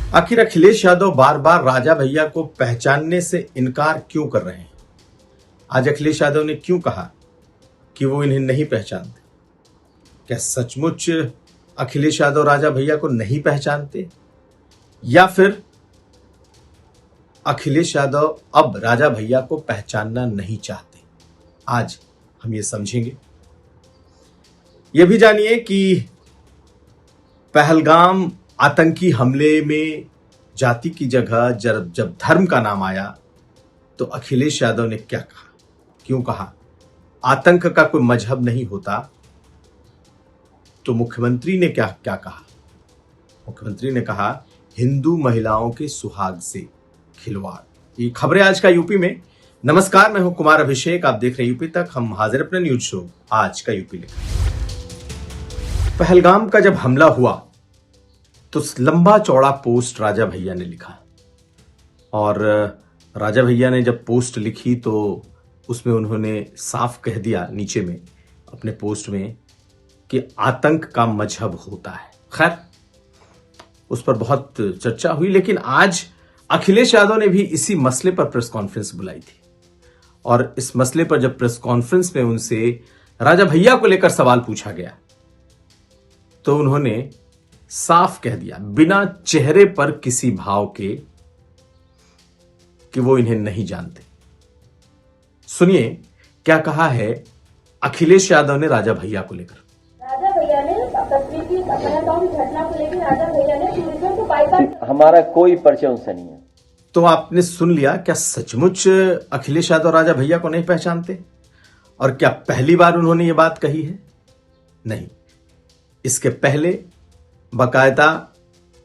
आखिर अखिलेश यादव बार बार राजा भैया को पहचानने से इनकार क्यों कर रहे हैं? आज अखिलेश यादव ने क्यों कहा कि वो इन्हें नहीं पहचानते? क्या सचमुच अखिलेश यादव राजा भैया को नहीं पहचानते, या फिर अखिलेश यादव अब राजा भैया को पहचानना नहीं चाहते? आज हम ये समझेंगे। यह भी जानिए कि पहलगाम आतंकी हमले में जाति की जगह जब धर्म का नाम आया तो अखिलेश यादव ने क्या कहा, क्यों कहा? आतंक का कोई मजहब नहीं होता। तो मुख्यमंत्री ने क्या कहा? मुख्यमंत्री ने कहा हिंदू महिलाओं के सुहाग से खिलवाड़। ये खबरें आज का यूपी में। नमस्कार, मैं हूं कुमार अभिषेक, आप देख रहे हैं यूपी तक। हम हाजिर अपने न्यूज शो आज का यूपी लेकर। पहलगाम का जब हमला हुआ तो लंबा चौड़ा पोस्ट राजा भैया ने लिखा, और राजा भैया ने जब पोस्ट लिखी तो उसमें उन्होंने साफ कह दिया नीचे में अपने पोस्ट में कि आतंक का मजहब होता है। खैर, उस पर बहुत चर्चा हुई, लेकिन आज अखिलेश यादव ने भी इसी मसले पर प्रेस कॉन्फ्रेंस बुलाई थी, और इस मसले पर जब प्रेस कॉन्फ्रेंस में उनसे राजा भैया को लेकर सवाल पूछा गया तो उन्होंने साफ कह दिया बिना चेहरे पर किसी भाव के कि वो इन्हें नहीं जानते। सुनिए क्या कहा है अखिलेश यादव ने राजा भैया को लेकर। राजा भैया ने कश्मीर की पहलगाम की घटना को लेकर राजा भैया ने टूरिज्म को बाईपास। हमारा कोई परिचय उनसे नहीं है। तो आपने सुन लिया, क्या सचमुच अखिलेश यादव राजा भैया को नहीं पहचानते? और क्या पहली बार उन्होंने ये बात कही है? नहीं, इसके पहले बाकायदा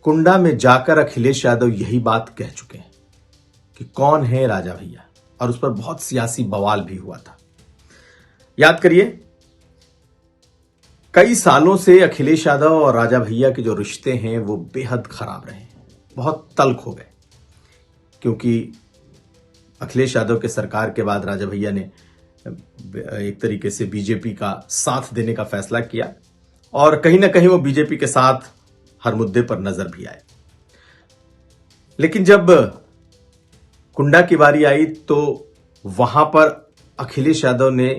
कुंडा में जाकर अखिलेश यादव यही बात कह चुके हैं कि कौन है राजा भैया, और उस पर बहुत सियासी बवाल भी हुआ था। याद करिए, कई सालों से अखिलेश यादव और राजा भैया के जो रिश्ते हैं वो बेहद खराब रहे, बहुत तल्ख हो गए, क्योंकि अखिलेश यादव के सरकार के बाद राजा भैया ने एक तरीके से बीजेपी का साथ देने का फैसला किया, और कहीं ना कहीं वो बीजेपी के साथ हर मुद्दे पर नजर भी आए। लेकिन जब कुंडा की बारी आई तो वहां पर अखिलेश यादव ने,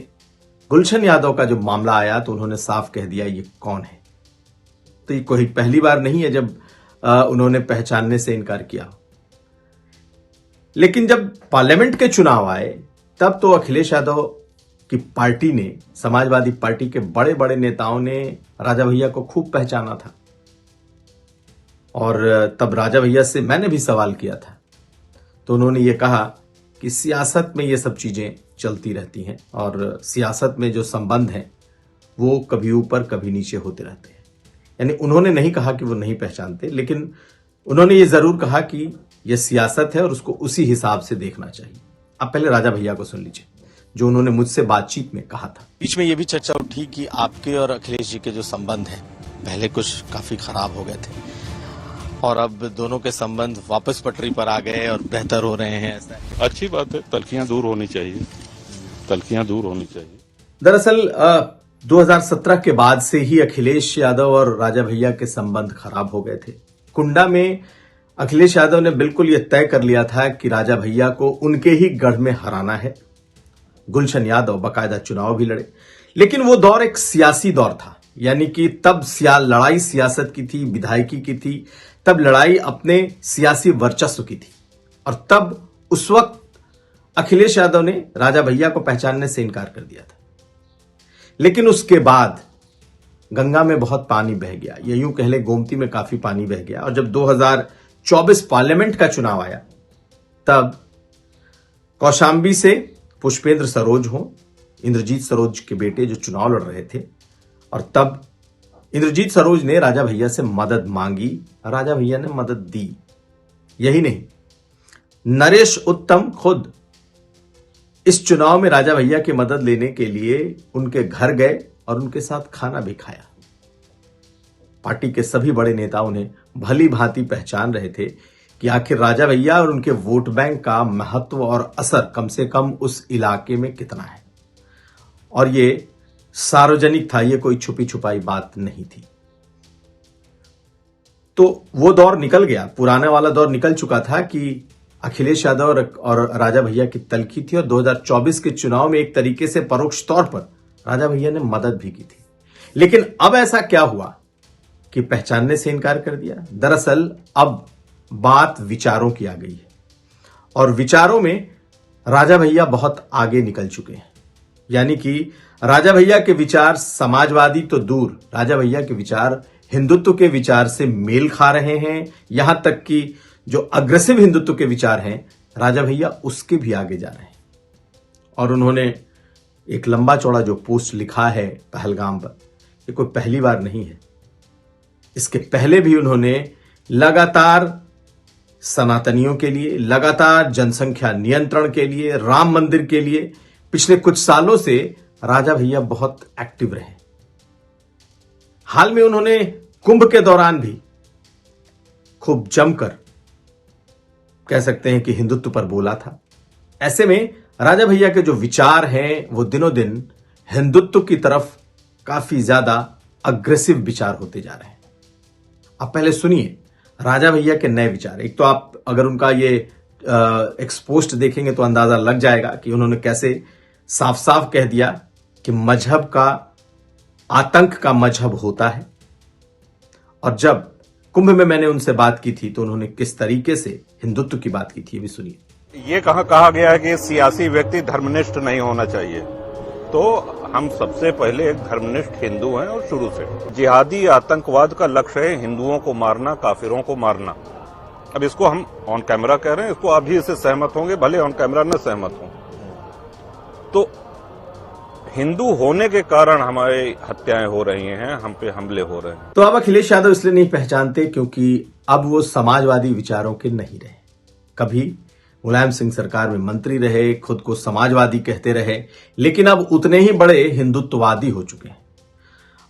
गुलशन यादव का जो मामला आया तो उन्होंने साफ कह दिया ये कौन है। तो ये कोई पहली बार नहीं है जब उन्होंने पहचानने से इनकार किया। लेकिन जब पार्लियामेंट के चुनाव आए तब तो अखिलेश यादव की पार्टी ने, समाजवादी पार्टी के बड़े बड़े नेताओं ने राजा भैया को खूब पहचाना था, और तब राजा भैया से मैंने भी सवाल किया था तो उन्होंने ये कहा कि सियासत में ये सब चीजें चलती रहती हैं, और सियासत में जो संबंध हैं वो कभी ऊपर कभी नीचे होते रहते हैं। यानी उन्होंने नहीं कहा कि वो नहीं पहचानते, लेकिन उन्होंने ये जरूर कहा कि यह सियासत है और उसको उसी हिसाब से देखना चाहिए। अब पहले राजा भैया को सुन लीजिए जो उन्होंने मुझसे बातचीत में कहा था। बीच में ये भी चर्चा उठी कि आपके और अखिलेश जी के जो संबंध हैं पहले कुछ काफी खराब हो गए थे, और अब दोनों के संबंध वापस पटरी पर आ गए और बेहतर हो रहे हैं। ऐसा अच्छी बात है, तल्खियां दूर होनी चाहिए, तल्खियां दूर होनी चाहिए। दरअसल 2017 के बाद से ही अखिलेश यादव और राजा भैया के संबंध खराब हो गए थे। कुंडा में अखिलेश यादव ने बिल्कुल यह तय कर लिया था कि राजा भैया को उनके ही गढ़ में हराना है। गुलशन यादव बाकायदा चुनाव भी लड़े, लेकिन वो दौर एक सियासी दौर था, यानी कि तब लड़ाई सियासत की थी, विधायकी की थी, तब लड़ाई अपने सियासी वर्चस्व की थी, और तब उस वक्त अखिलेश यादव ने राजा भैया को पहचानने से इनकार कर दिया था। लेकिन उसके बाद गंगा में बहुत पानी बह गया, या यूं कह ले गोमती में काफी पानी बह गया, और जब 2024 पार्लियामेंट का चुनाव आया तब कौशांबी से पुष्पेंद्र सरोज हो, इंद्रजीत सरोज के बेटे, जो चुनाव लड़ रहे थे, और तब इंद्रजीत सरोज ने राजा भैया से मदद मांगी, राजा भैया ने मदद दी। यही नहीं, नरेश उत्तम खुद इस चुनाव में राजा भैया की मदद लेने के लिए उनके घर गए और उनके साथ खाना भी खाया। पार्टी के सभी बड़े नेताओं ने भली भांति पहचान रहे थे कि आखिर राजा भैया और उनके वोट बैंक का महत्व और असर कम से कम उस इलाके में कितना है, और ये सार्वजनिक था, ये कोई छुपी छुपाई बात नहीं थी। तो वो दौर निकल गया, पुराना वाला दौर निकल चुका था कि अखिलेश यादव और राजा भैया की तलखी थी, और 2024 के चुनाव में एक तरीके से परोक्ष तौर पर राजा भैया ने मदद भी की थी। लेकिन अब ऐसा क्या हुआ कि पहचानने से इनकार कर दिया? दरअसल अब बात विचारों की आ गई है, और विचारों में राजा भैया बहुत आगे निकल चुके हैं। यानी कि राजा भैया के विचार समाजवादी तो दूर, राजा भैया के विचार हिंदुत्व के विचार से मेल खा रहे हैं। यहां तक कि जो अग्रेसिव हिंदुत्व के विचार हैं, राजा भैया उसके भी आगे जा रहे हैं। और उन्होंने एक लंबा चौड़ा जो पोस्ट लिखा है पहलगाम पर, ये कोई पहली बार नहीं है। इसके पहले भी उन्होंने लगातार सनातनियों के लिए, लगातार जनसंख्या नियंत्रण के लिए, राम मंदिर के लिए पिछले कुछ सालों से राजा भैया बहुत एक्टिव रहे। हाल में उन्होंने कुंभ के दौरान भी खूब जमकर, कह सकते हैं कि हिंदुत्व पर बोला था। ऐसे में राजा भैया के जो विचार हैं वो दिनों दिन हिंदुत्व की तरफ काफी ज्यादा अग्रेसिव विचार होते जा रहे हैं। आप पहले सुनिए राजा भैया के नए विचार। एक तो आप अगर उनका ये एक्सपोस्ट देखेंगे तो अंदाजा लग जाएगा कि उन्होंने कैसे साफ साफ कह दिया कि मजहब का आतंक का मजहब होता है। और जब कुंभ में मैंने उनसे बात की थी तो उन्होंने किस तरीके से हिंदुत्व की बात की थी, ये भी सुनिए। ये कहा गया है कि सियासी व्यक्ति धर्मनिष्ठ नहीं होना चाहिए, तो हम सबसे पहले एक धर्मनिष्ठ हिंदू हैं, और शुरू से जिहादी आतंकवाद का लक्ष्य है हिंदुओं को मारना, काफिरों को मारना। अब इसको हम ऑन कैमरा कह रहे हैं, इसको आप भी इससे सहमत होंगे, भले ऑन कैमरा न सहमत हों। तो हिंदू होने के कारण हमारी हत्याएं हो रही हैं, हम पे हमले हो रहे हैं। तो अब अखिलेश यादव इसलिए नहीं पहचानते क्योंकि अब वो समाजवादी विचारों के नहीं रहे। कभी मुलायम सिंह सरकार में मंत्री रहे, खुद को समाजवादी कहते रहे, लेकिन अब उतने ही बड़े हिंदुत्ववादी हो चुके हैं।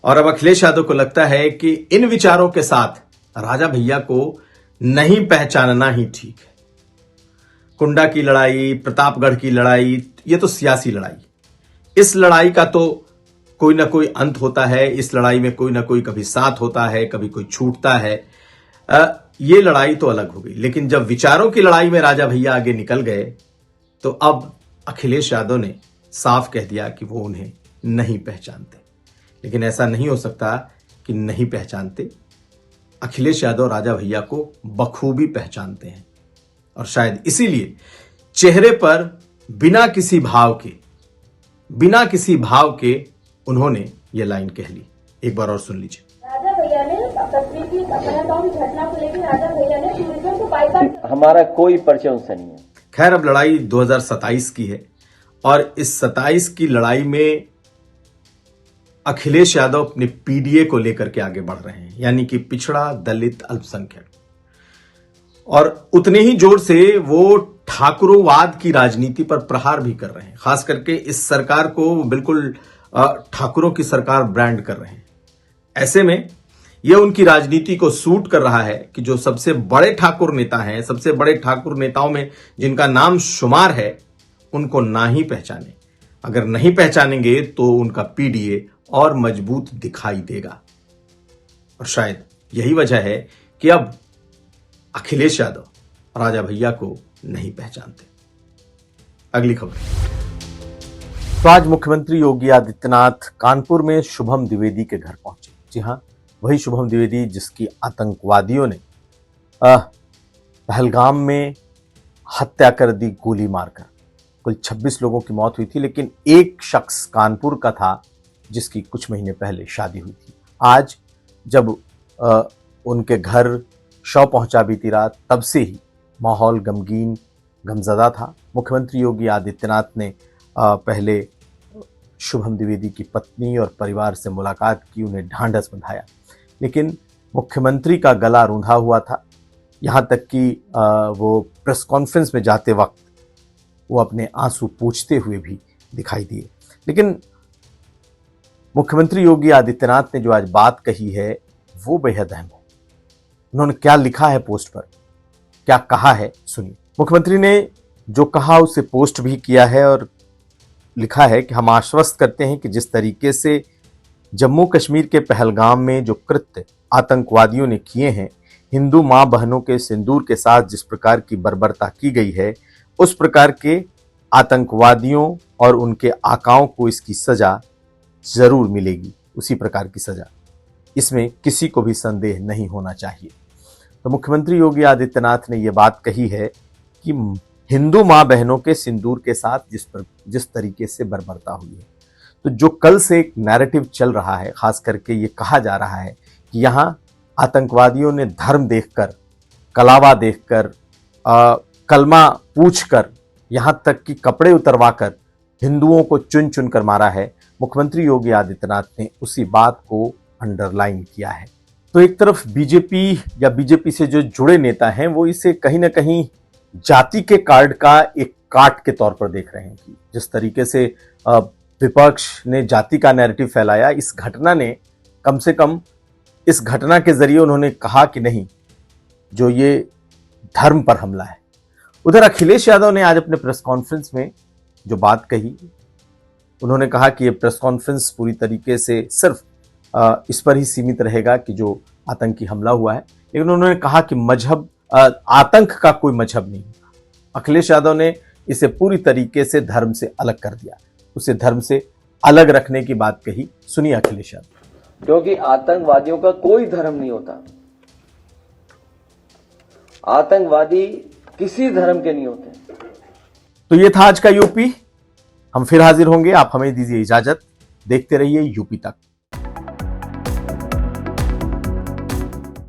और अब अखिलेश यादव को लगता है कि इन विचारों के साथ राजा भैया को नहीं पहचानना ही ठीक है। कुंडा की लड़ाई, प्रतापगढ़ की लड़ाई, ये तो सियासी लड़ाई। इस लड़ाई का तो कोई ना कोई अंत होता है। इस लड़ाई में कोई ना कोई कभी साथ होता है, कभी कोई छूटता है। ये लड़ाई तो अलग हो गई। लेकिन जब विचारों की लड़ाई में राजा भैया आगे निकल गए तो अब अखिलेश यादव ने साफ कह दिया कि वो उन्हें नहीं पहचानते। लेकिन ऐसा नहीं हो सकता कि नहीं पहचानते। अखिलेश यादव राजा भैया को बखूबी पहचानते हैं, और शायद इसीलिए चेहरे पर बिना किसी भाव के उन्होंने ये लाइन कह ली। एक बार और सुन लीजिए। राजा भैया ने कश्मीर की पहलगाम की घटना को लेकर राजा भैया ने टूरिज्म को बाइकआउट। हमारा कोई परिचय उनसे नहीं है। खैर, अब लड़ाई 2027 की है, और इस 27 की लड़ाई में अखिलेश यादव अपने पीडीए को लेकर के आगे बढ़ रहे हैं, यानी कि पिछड़ा, दलित, अल्पसंख्यक। और उतने ही जोर से वो ठाकुरोवाद की राजनीति पर प्रहार भी कर रहे हैं। खास करके इस सरकार को बिल्कुल ठाकुरों की सरकार ब्रांड कर रहे हैं। ऐसे में यह उनकी राजनीति को सूट कर रहा है कि जो सबसे बड़े ठाकुर नेता हैं, सबसे बड़े ठाकुर नेताओं में जिनका नाम शुमार है, उनको ना ही पहचाने। अगर नहीं पहचानेंगे तो उनका पीडीए और मजबूत दिखाई देगा। और शायद यही वजह है कि अब अखिलेश यादव राजा भैया को नहीं पहचानते। अगली खबर। तो आज मुख्यमंत्री योगी आदित्यनाथ कानपुर में शुभम द्विवेदी के घर पहुंचे। जी हां, वही शुभम द्विवेदी जिसकी आतंकवादियों ने पहलगाम में हत्या कर दी गोली मारकर। कुल 26 लोगों की मौत हुई थी, लेकिन एक शख्स कानपुर का था जिसकी कुछ महीने पहले शादी हुई थी। आज जब उनके घर शव पहुंचा बीती रात, तब से ही माहौल गमगीन, गमजदा था। मुख्यमंत्री योगी आदित्यनाथ ने पहले शुभम द्विवेदी की पत्नी और परिवार से मुलाकात की, उन्हें ढांढस बंधाया, लेकिन मुख्यमंत्री का गला रूंधा हुआ था। यहां तक कि वो प्रेस कॉन्फ्रेंस में जाते वक्त वो अपने आंसू पोंछते हुए भी दिखाई दिए। लेकिन मुख्यमंत्री योगी आदित्यनाथ ने जो आज बात कही है वो बेहद अहम है। उन्होंने क्या लिखा है पोस्ट पर, क्या कहा है, सुनिए। मुख्यमंत्री ने जो कहा उसे पोस्ट भी किया है और लिखा है कि हम आश्वस्त करते हैं कि जिस तरीके से जम्मू कश्मीर के पहलगाम में जो कृत्य आतंकवादियों ने किए हैं, हिंदू मां बहनों के सिंदूर के साथ जिस प्रकार की बर्बरता की गई है, उस प्रकार के आतंकवादियों और उनके आकाओं को इसकी सजा जरूर मिलेगी, उसी प्रकार की सजा। इसमें किसी को भी संदेह नहीं होना चाहिए। तो मुख्यमंत्री योगी आदित्यनाथ ने यह बात कही है कि हिंदू मां बहनों के सिंदूर के साथ जिस तरीके से बर्बरता हुई है, तो जो कल से एक नैरेटिव चल रहा है, खास करके ये कहा जा रहा है कि यहां आतंकवादियों ने धर्म देखकर, कलावा देखकर, कलमा पूछकर, यहां तक कि कपड़े उतरवाकर हिंदुओं को चुन चुन कर मारा है। मुख्यमंत्री योगी आदित्यनाथ ने उसी बात को अंडरलाइन किया है। तो एक तरफ बीजेपी या बीजेपी से जो जुड़े नेता हैं वो इसे कहीं ना कहीं जाति के कार्ड का एक काट के तौर पर देख रहे हैं कि जिस तरीके से विपक्ष ने जाति का नैरेटिव फैलाया, इस घटना ने कम से कम, इस घटना के जरिए उन्होंने कहा कि नहीं, जो ये धर्म पर हमला है। उधर अखिलेश यादव ने आज अपने प्रेस कॉन्फ्रेंस में जो बात कही, उन्होंने कहा कि ये प्रेस कॉन्फ्रेंस पूरी तरीके से सिर्फ इस पर ही सीमित रहेगा कि जो आतंकी हमला हुआ है, लेकिन उन्होंने कहा कि मजहब, आतंक का कोई मजहब नहीं। अखिलेश यादव ने इसे पूरी तरीके से धर्म से अलग कर दिया, उसे धर्म से अलग रखने की बात कही। सुनिए अखिलेश यादव। क्योंकि आतंकवादियों का कोई धर्म नहीं होता, आतंकवादी किसी धर्म के नहीं होते। तो ये था आज का यूपी। हम फिर हाजिर होंगे, आप हमें दीजिए इजाजत। देखते रहिए यूपी तक।